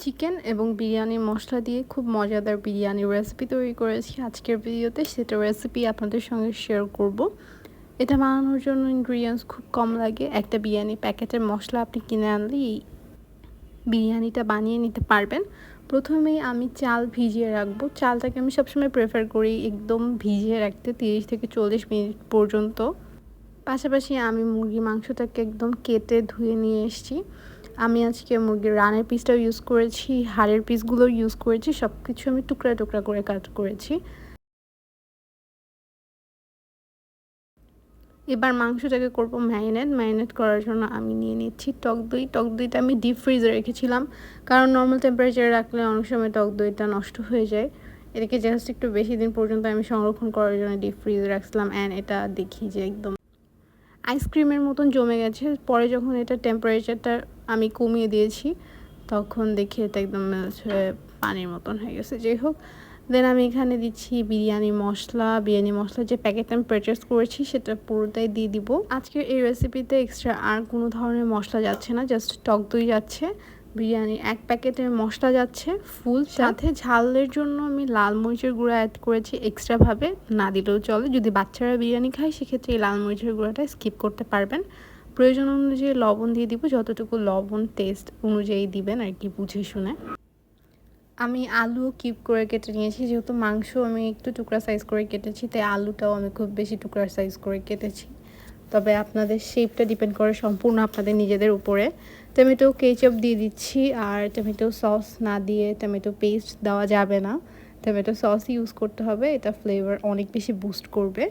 Chicken এবং বিরিয়ানি মশলা দিয়ে খুব মজাদার বিরিয়ানির রেসিপি তৈরি করেছি আজকের ভিডিওতে। সেটা রেসিপি আপনাদের সঙ্গে শেয়ার করব। এটা বানানোর জন্য ইনগ্রিডিয়েন্টস খুব কম লাগে। একটা বিরিয়ানি প্যাকেটের মশলা আপনি কিনে আনলেই এই বিরিয়ানিটা বানিয়ে নিতে পারবেন। প্রথমেই আমি চাল ভিজিয়ে রাখবো। চালটাকে আমি সবসময় প্রেফার করি একদম ভিজিয়ে রাখতে 30 থেকে 40 মিনিট পর্যন্ত। পাশাপাশি আমি মুরগির মাংসটাকে একদম কেটে ধুয়ে নিয়ে এসেছি। আমি আজকে মুরগির রানের পিসটাও ইউজ করেছি, হাড়ের পিসগুলোও ইউজ করেছি। সব কিছু আমি টুকরা টুকরা করে কাট করেছি। এবার মাংসটাকে করব ম্যারিনেট করার জন্য আমি নিয়ে নিচ্ছি টক দই। টক দইটা আমি ডিপ ফ্রিজে রেখেছিলাম, কারণ নর্মাল টেম্পারেচারে রাখলে অনেক সময় টক দইটা নষ্ট হয়ে যায়। এটাকে জাস্ট একটু বেশি দিন পর্যন্ত আমি সংরক্ষণ করার জন্য ডিপ ফ্রিজে রাখছিলাম। অ্যান্ড এটা দেখি যে একদম আইসক্রিমের মতন জমে গেছে। পরে যখন এটা টেম্পারেচারটা আমি কমিয়ে দিয়েছি, তখন দেখি এটা একদম পানির মতন হয়ে গেছে। যাই হোক, দেন আমি এখানে দিচ্ছি বিরিয়ানি মশলা যে প্যাকেট আমি পারচেস করেছি সেটা পুরোটাই দিয়ে দিব। আজকের এই রেসিপিতে এক্সট্রা আর কোনো ধরনের মশলা যাচ্ছে না, জাস্ট টক দই যাচ্ছে, বিরিয়ানির 1 প্যাকেটের মশলা যাচ্ছে ফুল। সাথে ঝালের জন্য আমি লাল মরিচের গুঁড়া অ্যাড করেছি এক্সট্রাভাবে, না দিলেও চলে। যদি বাচ্চারা বিরিয়ানি খায় সেক্ষেত্রে এই লাল মরিচের গুঁড়াটা স্কিপ করতে পারবেন। প্রয়োজন অনুযায়ী লবণ দিয়ে দিব, যতটুকু লবণ টেস্ট অনুযায়ী দিবেন আর কি, বুঝে শুনে। আমি আলুও কিউব করে কেটে নিয়েছি, যেহেতু মাংস আমি একটু টুকরা সাইজ করে কেটেছি, তাই আলুটাও আমি খুব বেশি টুকরা সাইজ করে কেটেছি। তবে আপনাদের শেপটা ডিপেন্ড করে সম্পূর্ণ আপনাদের নিজেদের উপরে। টমেটো কেচাপ দিয়ে দিচ্ছি, আর টমেটো সস না দিয়ে টমেটো পেস্ট দেওয়া যাবে না, টমেটো সস ইউজ করতে হবে। এটা ফ্লেভার অনেক বেশি বুস্ট করবে।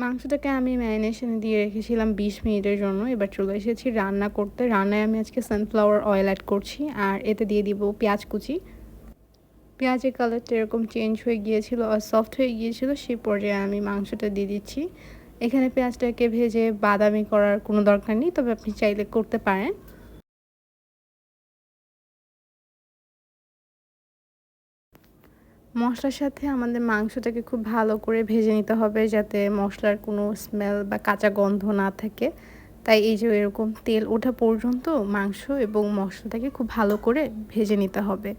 মাংসটাকে আমি ম্যারিনেশনে দিয়ে রেখেছিলাম 20 মিনিটের জন্য। এবার চলে এসেছি রান্না করতে। রান্নায় আমি আজকে সানফ্লাওয়ার অয়েল অ্যাড করছি, আর এতে দিয়ে দিব পেঁয়াজ কুচি। পেঁয়াজের কালারটা এরকম চেঞ্জ হয়ে গিয়েছিল আর সফট হয়ে গিয়েছিল, সেই পর্যায়ে আমি মাংসটা দিয়ে দিচ্ছি। এখানে পেঁয়াজটাকে ভেজে বাদামি করার কোনো দরকার নেই, তবে আপনি চাইলে করতে পারেন। মশলার সাথে আমাদের মাংসটাকে খুব ভালো করে ভেজে নিতে হবে, যাতে মশলার কোনো স্মেল বা কাঁচা গন্ধ না থাকে। তাই এই যে এরকম তেল ওঠা পর্যন্ত মাংস এবং মশলাটাকে খুব ভালো করে ভেজে নিতে হবে।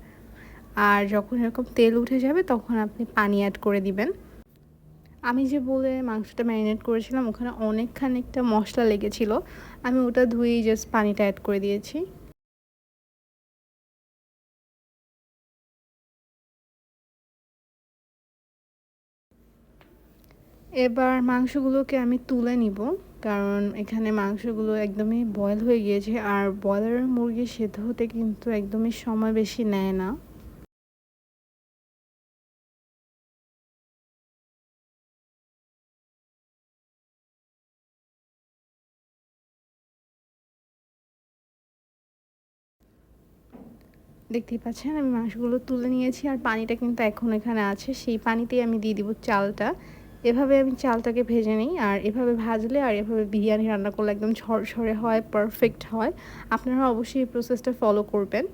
আর যখন এরকম তেল উঠে যাবে তখন আপনি পানি অ্যাড করে দিবেন। আমি যে বলে মাংসটা ম্যারিনেট করেছিলাম ওখানে অনেক খানিকটা মশলা লেগেছিল, আমি ওটা ধুয়েই জাস্ট পানিটা অ্যাড করে দিয়েছি। এবার মাংসগুলোকে আমি তুলে নিব, কারণ এখানে মাংসগুলো একদমই বয়েল হয়ে গিয়েছে। আর ব্রয়লার মুরগি সেদ্ধ হতে কিন্তু একদমই সময় বেশি নেয় না। দেখতেই পাচ্ছেন আমি মাংসগুলো তুলে নিয়েছি, আর পানিটা কিন্তু এখন এখানে আছে, সেই পানিতেই আমি দিয়ে দিব চালটা। এভাবে আমি চালটাকে ভেজে নিই, আর এভাবে ভাজলে আর এভাবে বিরিয়ানি রান্না করলে একদম ঝরঝরে হয়, পারফেক্ট হয়। আপনারা অবশ্যই এই প্রসেসটা ফলো করবেন।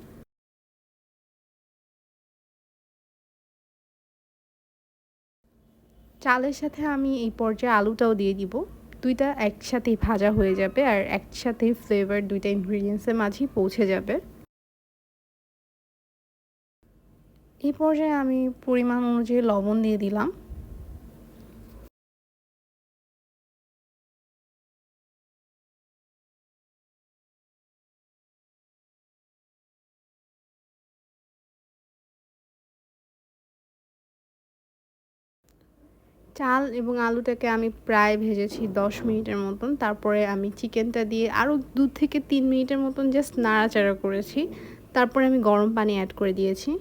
চালের সাথে আমি এই পর্যায়ে আলুটাও দিয়ে দিব। দুইটা একসাথেই ভাজা হয়ে যাবে, আর একসাথেই ফ্লেভার দুইটা ইনগ্রিডিয়েন্টসের মাঝেই পৌঁছে যাবে। এই পর্যায়ে আমি পরিমাণ অনুযায়ী লবণ দিয়ে দিলাম। চাল এবং আলুটাকে আমি প্রায় ভেজেছি 10 মিনিটের মতন। তারপরে আমি চিকেনটা দিয়ে আরও 2 থেকে 3 মিনিটের মতন জাস্ট নাড়াচাড়া করেছি। তারপরে আমি গরম পানি অ্যাড করে দিয়েছি।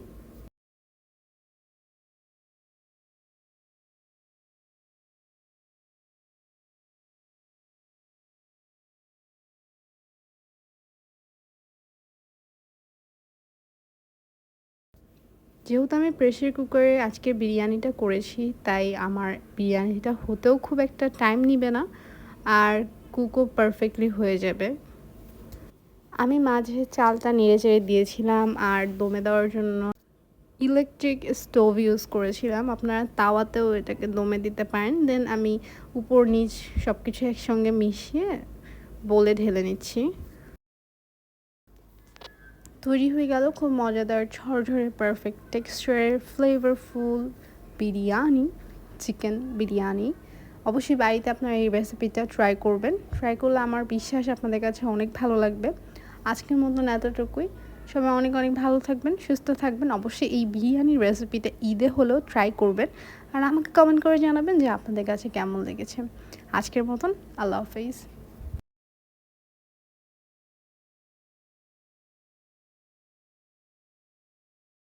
যেহেতু আমি প্রেসার কুকারে আজকে বিরিয়ানিটা করেছি, তাই আমার বিরিয়ানিটা হতেও খুব একটা টাইম নিবে না, আর কুকও পারফেক্টলি হয়ে যাবে। আমি মাঝে চালটা নেড়েচেড়ে দিয়েছিলাম, আর দমে দেওয়ার জন্য ইলেকট্রিক স্টোভ ইউজ করেছিলাম। আপনারা তাওয়াতেও এটাকে দমে দিতে পারেন। দেন আমি উপর নিচ সব কিছু একসঙ্গে মিশিয়ে বলে ঢেলে নিচ্ছি। তৈরি হয়ে গেল খুব মজাদার ঝরঝরে পারফেক্ট টেক্সচারের ফ্লেভারফুল বিরিয়ানি, চিকেন বিরিয়ানি। অবশ্যই বাড়িতে আপনারা এই রেসিপিটা ট্রাই করবেন। ট্রাই করলে আমার বিশ্বাস আপনাদের কাছে অনেক ভালো লাগবে। আজকের মতন এতটুকুই। সবাই অনেক অনেক ভালো থাকবেন, সুস্থ থাকবেন। অবশ্যই এই বিরিয়ানির রেসিপিটা ঈদে হলেও ট্রাই করবেন আর আমাকে কমেন্ট করে জানাবেন যে আপনাদের কাছে কেমন লেগেছে। আজকের মতন আল্লাহ হাফেজ।